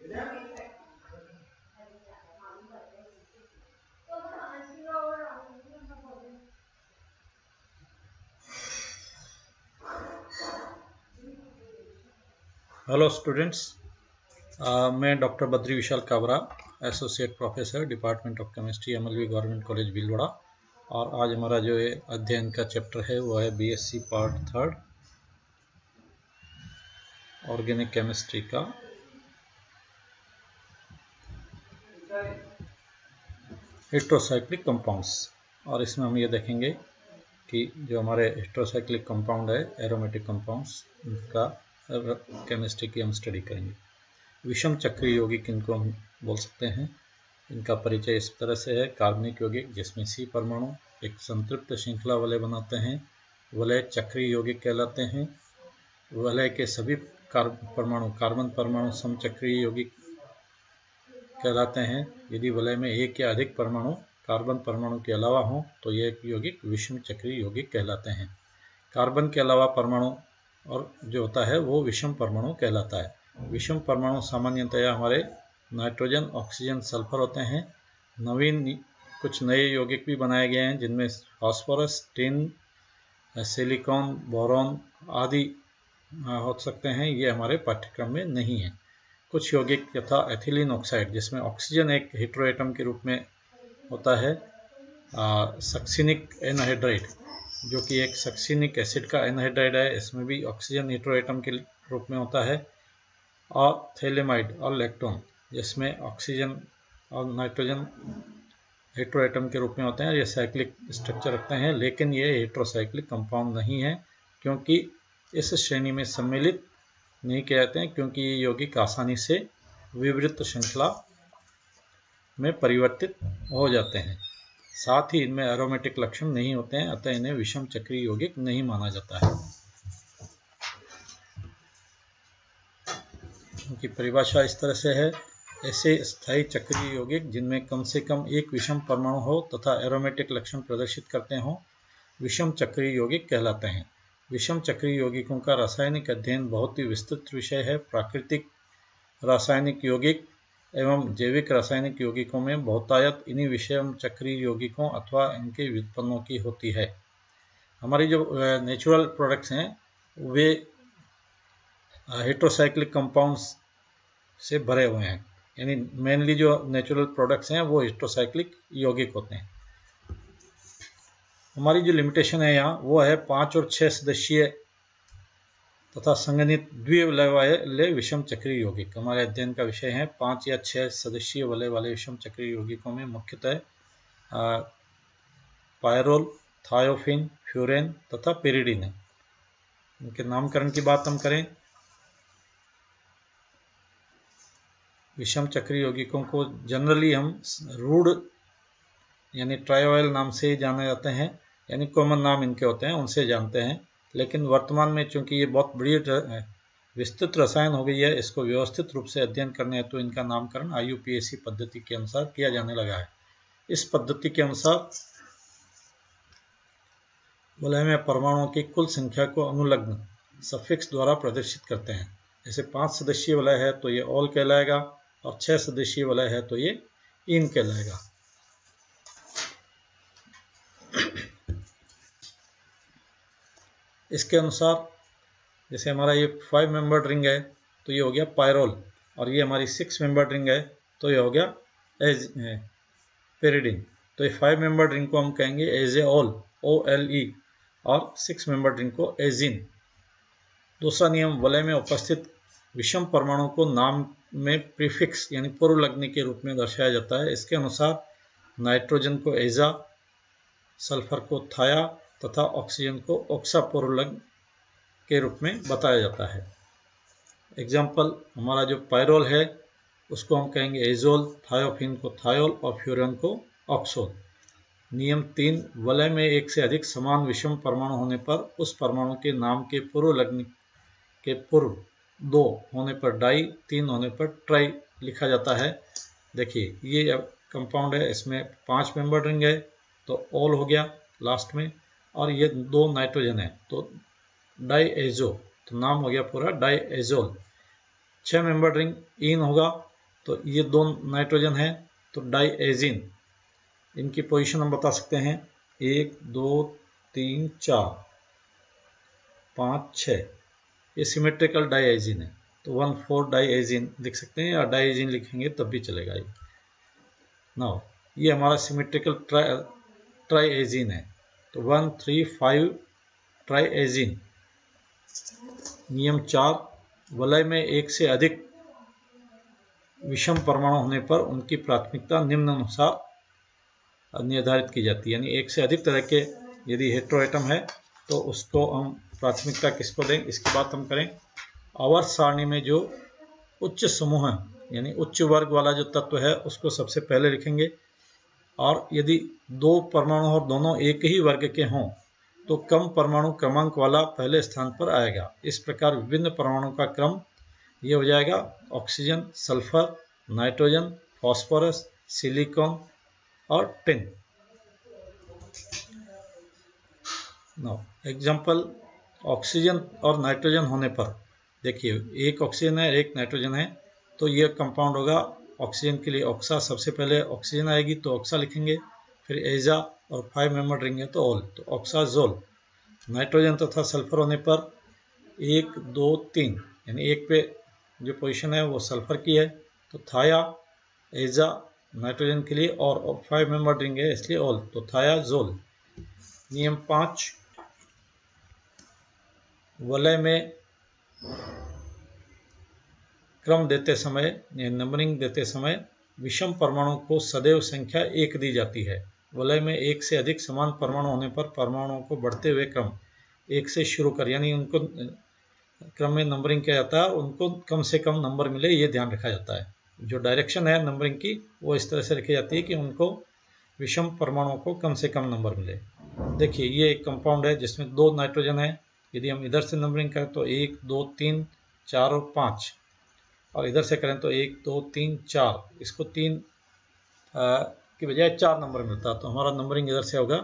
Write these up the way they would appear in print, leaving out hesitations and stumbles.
Hello students, मैं doctor Badri Vishal Kabra, associate professor, department of chemistry, MLV government college Bhilwara. और आज हमारा जो अध्ययन का चैप्टर है वो है BSc पार्ट 3 ऑर्गेनिक केमिस्ट्री का हेट्रोसाइक्लिक कंपाउंड्स। और इसमें हम ये देखेंगे कि जो हमारे हेट्रोसाइक्लिक कंपाउंड है, एरोमेटिक कंपाउंड्स, उनका केमिस्ट्री की हम स्टडी करेंगे। विषम चक्रीय यौगिक इनको हम बोल सकते हैं। इनका परिचय इस तरह से है। कार्बनिक यौगिक जिसमें C परमाणु एक संतृप्त श्रृंखला वलय बनाते हैं, वलय चक्रीय यौगिक कहलाते हैं। वलय के सभी परमाणु कार्बन परमाणु समचक्रीय यौगिक कहलाते हैं। यदि वलय में एक या अधिक परमाणु कार्बन परमाणु के अलावा हों तो ये यौगिक विषम चक्रीय यौगिक कहलाते हैं। कार्बन के अलावा परमाणु और जो होता है वो विषम परमाणु कहलाता है। विषम परमाणु सामान्यतया हमारे नाइट्रोजन, ऑक्सीजन, सल्फर होते हैं। नवीन कुछ नए यौगिक भी बनाए गए हैं जिनमें फास्फोरस, टिन, सिलिकॉन, बोरॉन आदि हो सकते हैं। ये हमारे पाठ्यक्रम में नहीं है। कुछ यौगिक यथा एथिलीन ऑक्साइड जिसमें ऑक्सीजन एक हेट्रोएटम के रूप में होता है, सक्सिनिक एनहाइड्राइड जो कि एक सक्सिनिक एसिड का एनहाइड्राइड है, इसमें भी ऑक्सीजन हेट्रोएटम के रूप में होता है। और थैलेमाइड और लैक्टोन जिसमें ऑक्सीजन और नाइट्रोजन हेट्रोएटम के रूप में होते हैं। ये साइक्लिक स्ट्रक्चर रखते हैं, लेकिन ये हेट्रोसाइक्लिक कंपाउंड नहीं है क्योंकि इस श्रेणी में सम्मिलित नहीं किए जाते हैं, क्योंकि ये यौगिक आसानी से विवृत श्रृंखला में परिवर्तित हो जाते हैं। साथ ही इनमें एरोमेटिक लक्षण नहीं होते हैं, अतः इन्हें विषम चक्रीय यौगिक नहीं माना जाता है। उनकी परिभाषा इस तरह से है। ऐसे स्थायी चक्रीय यौगिक जिनमें कम से कम एक विषम परमाणु हो तथा एरोमेटिक लक्षण प्रदर्शित करते हों, विषम चक्रीय यौगिक कहलाते हैं। विषम चक्रीय यौगिकों का रासायनिक अध्ययन बहुत ही विस्तृत विषय है। प्राकृतिक रासायनिक यौगिक एवं जैविक रासायनिक यौगिकों में बहुतायत इन्हीं विषम चक्रीय यौगिकों अथवा इनके व्युत्पन्नों की होती है। हमारी जो नेचुरल प्रोडक्ट्स हैं वे हेट्रोसाइक्लिक कंपाउंड्स से भरे हुए हैं, यानी मेनली जो नेचुरल प्रोडक्ट्स हैं वो हेट्रोसाइक्लिक यौगिक होते हैं। हमारी जो लिमिटेशन है यहाँ वो है 5 और 6 सदस्यीय तथा संगठित द्विवलय वाले विषम चक्रीय यौगिक। हमारे अध्ययन का विषय है 5 या 6 सदस्यीय वलय वाले विषम चक्रीय यौगिकों में मुख्यतः पायरोल, थायोफिन, फ्यूरेन तथा पेरिडीन है। इनके नामकरण की बात हम करें, विषम चक्रीय यौगिकों को जनरली हम रूड यानी ट्रायोल नाम से जाने जाते हैं, यानी कॉमन नाम इनके होते हैं, उनसे जानते हैं। लेकिन वर्तमान में चूंकि ये बहुत बड़ी विस्तृत रसायन हो गई है, इसको व्यवस्थित रूप से अध्ययन करने हेतु इनका नामकरण IUPAC पद्धति के अनुसार किया जाने लगा है। इस पद्धति के अनुसार वलय में परमाणुओं की कुल संख्या को अनुलग्न सफिक्स द्वारा प्रदर्शित करते हैं। जैसे 5 सदस्यीय वलय है तो ये ऑल कहलाएगा और 6 सदस्यीय वलय है तो ये इन कहलाएगा। इसके अनुसार जैसे हमारा ये 5 मेंबर्ड रिंग है तो ये हो गया पायरोल, और ये हमारी 6 मेंबर्ड रिंग है तो ये हो गया पेरिडीन। तो ये 5 मेंबर्ड रिंग को हम कहेंगे एजेओल, OLE, और 6 मेंबर्ड रिंग को एजिन। दूसरा नियम, वलय में उपस्थित विषम परमाणु को नाम में प्रीफिक्स यानी पूर्व लगनी के रूप में दर्शाया जाता है। इसके अनुसार नाइट्रोजन को एजा, सल्फर को थाया तथा ऑक्सीजन को ऑक्सा पूर्वलग्न के रूप में बताया जाता है। एग्जाम्पल, हमारा जो पायरोल है उसको हम कहेंगे एजोल, थायोफिन को थायोल और फ्यूरन को ऑक्सोल। नियम 3, वलय में एक से अधिक समान विषम परमाणु होने पर उस परमाणु के नाम के पूर्व लग्न के पूर्व 2 होने पर डाई, 3 होने पर ट्राई लिखा जाता है। देखिए ये कंपाउंड है, इसमें 5 मेंबर रिंग है तो ऑल हो गया लास्ट में, और ये 2 नाइट्रोजन है तो डाईएजो, तो नाम हो गया पूरा डाईएजोल। 6 मेंबर रिंग इन होगा तो ये 2 नाइट्रोजन है, तो डाईएजीन, इनकी पोजीशन हम बता सकते हैं 1 2 3 4 5 6, ये सिमेट्रिकल डाईएजीन है, तो 1,4 डाईएजीन लिख सकते हैं, या डाईएजीन लिखेंगे तब भी चलेगा। ये नाउ ये हमारा सिमेट्रिकल ट्राईएजीन है, तो 1 3 5 ट्राईएजीन। नियम 4, वलय में एक से अधिक विषम परमाणु होने पर उनकी प्राथमिकता निम्नानुसार निर्धारित की जाती है, यानी एक से अधिक तरह के यदि हेटेरोएटम है तो उसको हम प्राथमिकता किसको दें, इसकी बात हम करें। आवर्त सारणी में जो उच्च समूह है, यानी उच्च वर्ग वाला जो तत्व है उसको सबसे पहले लिखेंगे, और यदि 2 परमाणु और दोनों एक ही वर्ग के हों तो कम परमाणु क्रमांक वाला पहले स्थान पर आएगा। इस प्रकार विभिन्न परमाणु का क्रम ये हो जाएगा oxygen, sulphur, nitrogen, phosphorus, silicon और टिन। नो एग्जाम्पल, ऑक्सीजन और नाइट्रोजन होने पर देखिए, एक ऑक्सीजन है एक नाइट्रोजन है, तो ये कंपाउंड होगा ऑक्सीजन के लिए ऑक्सा। सबसे पहले ऑक्सीजन आएगी तो ऑक्सा लिखेंगे, फिर एजा और 5 मेंबर रिंग है तो ऑल, तो ऑक्साजोल। नाइट्रोजन तथा सल्फर होने पर 1 2 3, यानी एक पे जो पोजीशन है वो सल्फर की है, तो थाया, एजा नाइट्रोजन के लिए, और 5 मेंबर रिंग है इसलिए ऑल, तो थायाजोल। नियम 5, वलय में क्रम देते समय, नंबरिंग देते समय विषम परमाणु को सदैव संख्या 1 दी जाती है। वलय में एक से अधिक समान परमाणु होने पर परमाणुओं को बढ़ते हुए क्रम 1 से शुरू कर, यानी उनको क्रम में नंबरिंग किया जाता है, उनको कम से कम नंबर मिले ये ध्यान रखा जाता है। जो डायरेक्शन है नंबरिंग की वो इस तरह से रखी जाती है कि उनको विषम परमाणुओं को कम से कम नंबर मिले। देखिए ये एक कंपाउंड है जिसमें 2 नाइट्रोजन है, यदि हम इधर से नंबरिंग करें तो 1 2 3 4 और 5, और इधर से करें तो 1 2 3 4, इसको 3 की बजाय 4 नंबर मिलता है, तो हमारा नंबरिंग इधर से होगा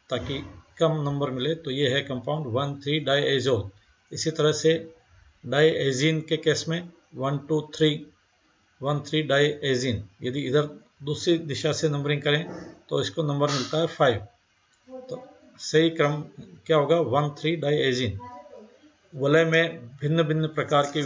ताकि कम नंबर मिले। तो ये है कंपाउंड 1,3 डाईएजोल। इसी तरह से डाईएजीन के केस में 1 2 3 1,3 डाईएजीन, यदि इधर दूसरी दिशा से नंबरिंग करें तो इसको नंबर मिलता है 5, तो सही क्रम क्या होगा 1,3 डाईएजीन। वलय में भिन्न भिन्न प्रकार के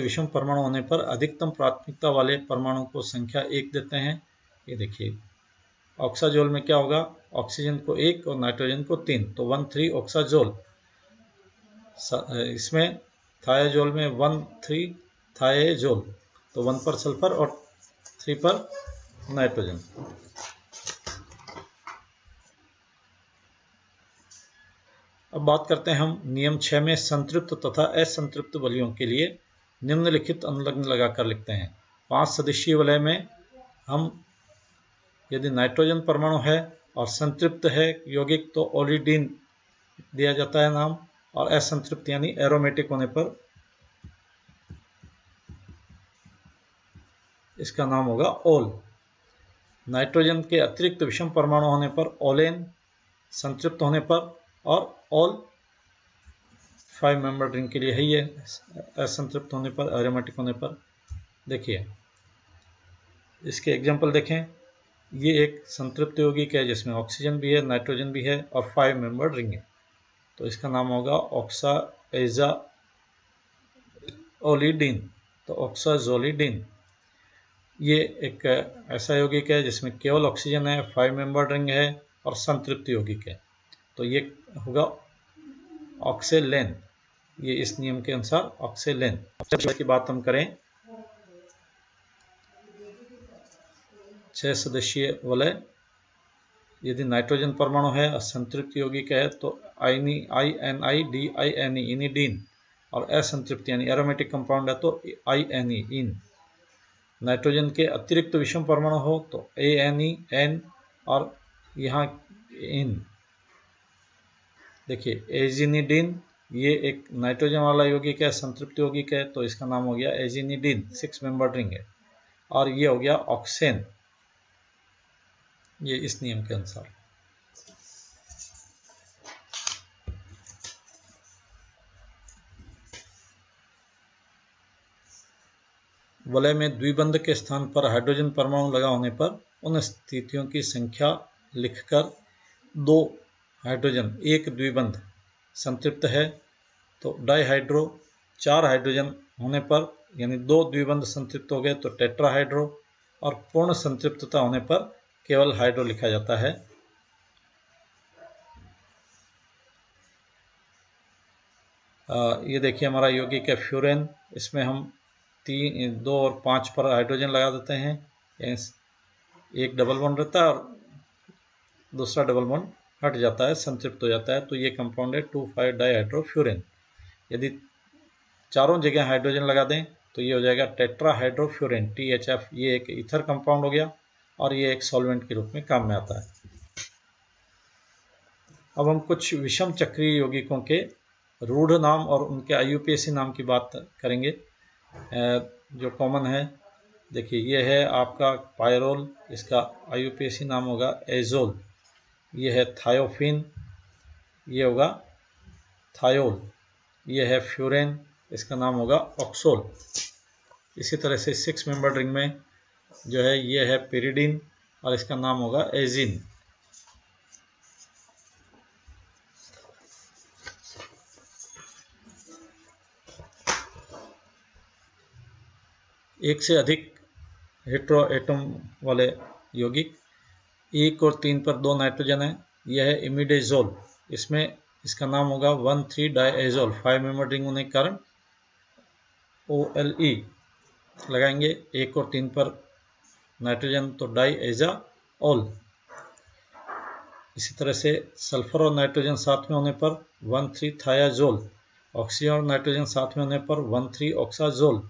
विषम परमाणु होने पर अधिकतम प्राथमिकता वाले परमाणु को संख्या 1 देते हैं। ये देखिए ऑक्साजोल में क्या होगा, ऑक्सीजन को 1 और नाइट्रोजन को 3, तो 1,3 ऑक्साजोल। इसमें थायाजोल में 1,3 थायाजोल, तो 1 पर सल्फर और 3 पर नाइट्रोजन। अब बात करते हैं हम नियम 6 में संतृप्त तथा असंतृप्त वलयों के लिए निम्नलिखित अनुलग्न लगाकर लिखते हैं। 5 सदस्यीय वलय में हम यदि नाइट्रोजन परमाणु है और संतृप्त है यौगिक तो ओलिडीन दिया जाता है नाम, और असंतृप्त यानी एरोमेटिक होने पर इसका नाम होगा ओल। नाइट्रोजन के अतिरिक्त विषम परमाणु होने पर ओलेन, संतृप्त होने पर, और ऑल 5 मेंबर रिंग के लिए है ये, असंतृप्त होने पर, एरोमेटिक होने पर। देखिए इसके एग्जांपल देखें, ये एक संतृप्त यौगिक है जिसमें ऑक्सीजन भी है, नाइट्रोजन भी है और 5 मेंबर रिंग है, तो इसका नाम होगा ऑक्सा एजा ओलिडीन, तो ऑक्साजोलिडीन। ये एक ऐसा यौगिक है जिसमें केवल ऑक्सीजन है, 5 मेंबर रिंग है और संतृप्त यौगिक है, तो ये होगा ऑक्सेलेन। ये इस नियम के अनुसार ऑक्सेलेन। की बात हम करें, 6 सदस्यीय वलय, यदि नाइट्रोजन परमाणु है और संतृप्त यौगिक है तो INIDINE इनिडीन, और असंतृप्त यानी एरोमेटिक कंपाउंड है तो INE इन। नाइट्रोजन के अतिरिक्त विषम परमाणु हो तो ANE N, और यहाँ इन। देखिए एजिनिडीन, ये एक नाइट्रोजन वाला यौगिक है, संतृप्त यौगिक है, तो इसका नाम हो गया एजिनिडीन, 6 मेंबर रिंग है, और ये हो गया ऑक्सेन, ये इस नियम के अनुसार। वलय में द्विबंध के स्थान पर हाइड्रोजन परमाणु लगा होने पर उन स्थितियों की संख्या लिखकर 2 हाइड्रोजन एक द्विबंध संतृप्त है, तो डाइहाइड्रो। 4 हाइड्रोजन होने पर यानी 2 द्विबंध संतृप्त हो गए तो टेट्राहाइड्रो, और पूर्ण संतृप्तता होने पर केवल हाइड्रो लिखा जाता है। ये देखिए हमारा यौगिक है फ्यूरेन। इसमें हम 3, 2 और 5 पर हाइड्रोजन लगा देते हैं। एक डबल बॉन्ड रहता है और दूसरा डबल बॉन्ड हट जाता है, संतृप्त हो जाता है, तो ये कंपाउंड है 2,5 डाइहाइड्रोफ्यूरेन। यदि चारों जगह हाइड्रोजन लगा दें तो ये हो जाएगा टेट्राहाइड्रोफ्यूरेन THF। ये एक ईथर कंपाउंड हो गया और ये एक सॉल्वेंट के रूप में काम में आता है। अब हम कुछ विषम चक्रीय यौगिकों के रूढ़ नाम और उनके IUPAC नाम की बात करेंगे जो कॉमन है। देखिए ये है आपका पायरोल, इसका IUPAC नाम होगा एजोल। ये है थायोफिन, ये होगा थायोल। ये है फ्यूरेन, इसका नाम होगा ऑक्सोल। इसी तरह से 6 मेंबर रिंग में जो है ये है पेरिडीन और इसका नाम होगा एजिन। एक से अधिक हेटेरो एटम वाले यौगिक, 1 और 3 पर 2 नाइट्रोजन है। यह है इमिडाजोल। इसमें इसका नाम होगा 1,3-डाइएजोल। 5 मेंबर रिंग होने के कारण OLE लगाएंगे। 1 और 3 पर नाइट्रोजन तो डाइएजाओल। इसी तरह से सल्फर और नाइट्रोजन साथ में होने पर 1,3-थायाजोल। ऑक्सीजन और नाइट्रोजन साथ में होने पर 1,3-ऑक्साजोल।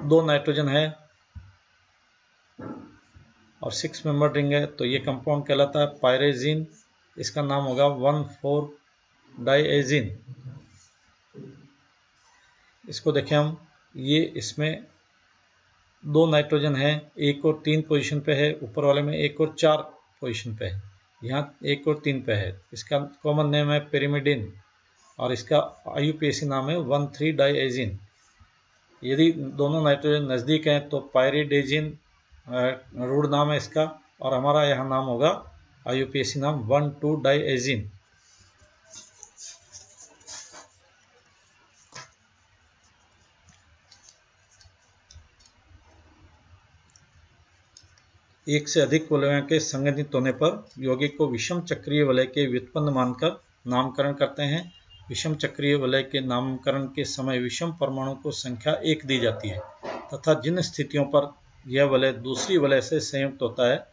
2 नाइट्रोजन है और 6 मेंबर रिंग है तो ये कंपाउंड कहलाता है पायरेजीन। इसका नाम होगा 1,4-डाइएजीन। इसको देखें हम, ये इसमें 2 नाइट्रोजन है, 1 और 3 पोजीशन पे है। ऊपर वाले में 1 और 4 पोजीशन पे है, यहाँ 1 और 3 पे है। इसका कॉमन नेम है पेरिमिडिन और इसका IUPAC नाम है 1,3-डाइएजीन। यदि दोनों नाइट्रोजन नज़दीक हैं तो पायरिडेजिन रूढ़ नाम है इसका, और हमारा यहाँ नाम होगा IUPAC नाम 1,2-डाइएजीन। एक से अधिक वलयों के संगठित होने पर यौगिक को विषम चक्रीय वलय के व्युत्पन्न मानकर नामकरण करते हैं। विषम चक्रीय वलय के नामकरण के समय विषम परमाणु को संख्या 1 दी जाती है तथा जिन स्थितियों पर यह वलय दूसरी वलय से संयुक्त होता है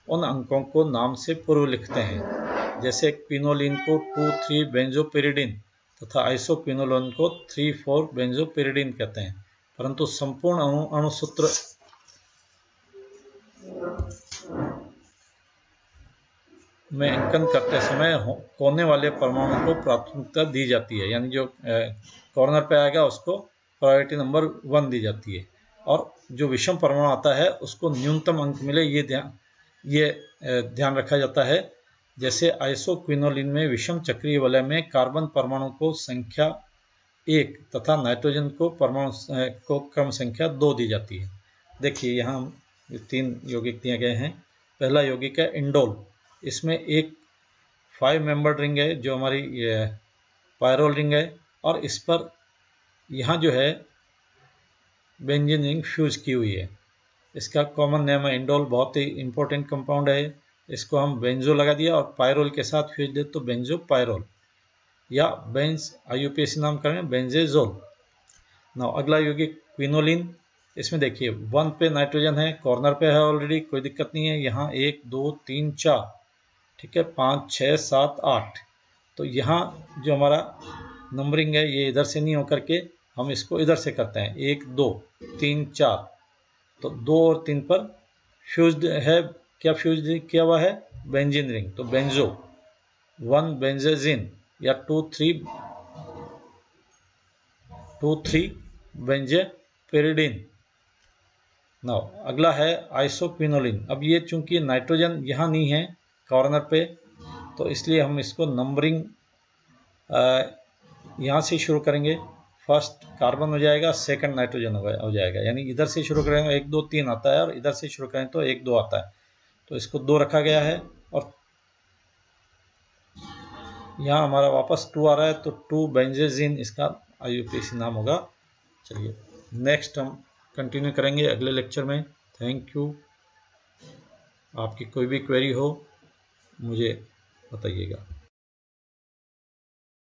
उन अंकों को नाम से पूर्व लिखते हैं। जैसे क्विनोलिन को 2,3 बेंजोपेरिडीन तथा आइसोक्विनोलोन को 3,4 बेंजोपेरिडीन कहते हैं, परंतु संपूर्ण अणुसूत्र में अंकन करते समय कोने वाले परमाणु को प्राथमिकता दी जाती है, यानी जो कॉर्नर पे आएगा उसको प्रायोरिटी नंबर 1 दी जाती है, और जो विषम परमाणु आता है उसको न्यूनतम अंक मिले ये ध्यान रखा जाता है। जैसे आइसोक्विनोलिन में विषम चक्रीय वलय में कार्बन परमाणु को संख्या 1 तथा नाइट्रोजन को परमाणु को क्रम संख्या 2 दी जाती है। देखिए यहाँ 3 यौगिक दिए गए हैं। पहला यौगिक है इंडोल। इसमें एक 5 मेंबर रिंग है जो हमारी पायरोल रिंग है, और इस पर यहाँ जो है बेंजीन रिंग फ्यूज की हुई है। इसका कॉमन नेम है इंडोल। बहुत ही इंपॉर्टेंट कंपाउंड है। इसको हम बेंजो लगा दिया और पायरोल के साथ फ्यूज दे तो बेंजो पायरोल, या बेंज IUPAC नाम करें बेंजेजोल। नाउ अगला यौगिक क्विनोलिन। इसमें देखिए 1 पे नाइट्रोजन है, कॉर्नर पे है ऑलरेडी, कोई दिक्कत नहीं है। यहाँ 1, 2, 3, 4, ठीक है, 5, 6, 7, 8। तो यहाँ जो हमारा नंबरिंग है ये इधर से नहीं होकर के हम इसको इधर से करते हैं। 1, 2, 3, 4। तो 2 और 3 पर फ्यूज्ड है। क्या फ्यूज किया हुआ है? Benzene ring. तो बेंजो 1 बेंजेजिन या 2, 3 बेंजेपेरिडीन। नाउ अगला है आइसोक्विनोलिन। अब ये चूंकि नाइट्रोजन यहाँ नहीं है कॉर्नर पे, तो इसलिए हम इसको नंबरिंग यहाँ से शुरू करेंगे। फर्स्ट कार्बन हो जाएगा, सेकंड नाइट्रोजन हो जाएगा, यानी इधर से शुरू करेंगे 1 2 3 आता है और इधर से शुरू करें तो 1 2 आता है, तो इसको 2 रखा गया है और यहाँ हमारा वापस 2 आ रहा है, तो 2 बेंजीन इसका IUPAC नाम होगा। चलिए नेक्स्ट हम कंटिन्यू करेंगे अगले लेक्चर में। Thank you. आपकी कोई भी क्वेरी हो मुझे बताइएगा।